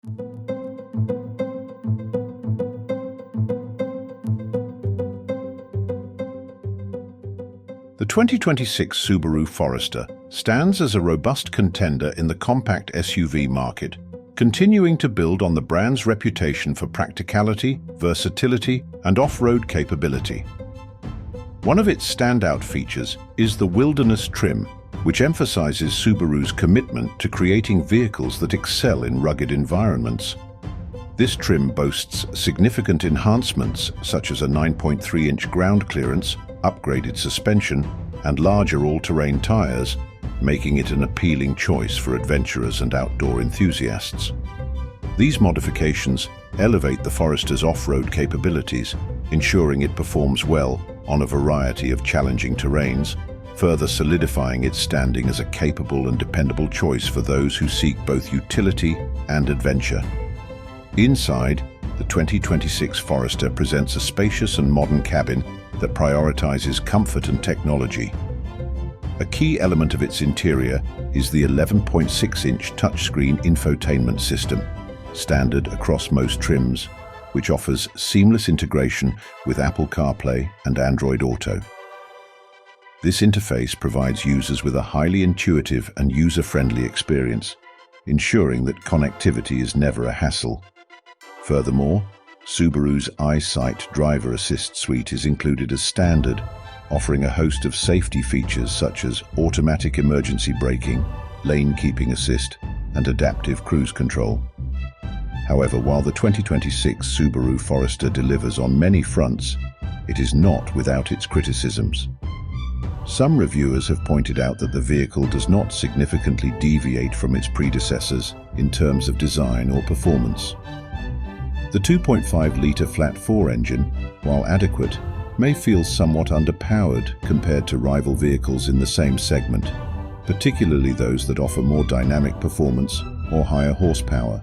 The 2026 Subaru Forester stands as a robust contender in the compact SUV market, continuing to build on the brand's reputation for practicality, versatility, and off-road capability. One of its standout features is the wilderness trim, which emphasizes Subaru's commitment to creating vehicles that excel in rugged environments. This trim boasts significant enhancements such as a 9.3-inch ground clearance, upgraded suspension, and larger all-terrain tires, making it an appealing choice for adventurers and outdoor enthusiasts. These modifications elevate the Forester's off-road capabilities, ensuring it performs well on a variety of challenging terrains, further solidifying its standing as a capable and dependable choice for those who seek both utility and adventure. Inside, the 2026 Forester presents a spacious and modern cabin that prioritizes comfort and technology. A key element of its interior is the 11.6-inch touchscreen infotainment system, standard across most trims, which offers seamless integration with Apple CarPlay and Android Auto. This interface provides users with a highly intuitive and user-friendly experience, ensuring that connectivity is never a hassle. Furthermore, Subaru's EyeSight driver assist suite is included as standard, offering a host of safety features such as automatic emergency braking, lane keeping assist, and adaptive cruise control. However, while the 2026 Subaru Forester delivers on many fronts, it is not without its criticisms. Some reviewers have pointed out that the vehicle does not significantly deviate from its predecessors in terms of design or performance. The 2.5-litre flat-4 engine, while adequate, may feel somewhat underpowered compared to rival vehicles in the same segment, particularly those that offer more dynamic performance or higher horsepower.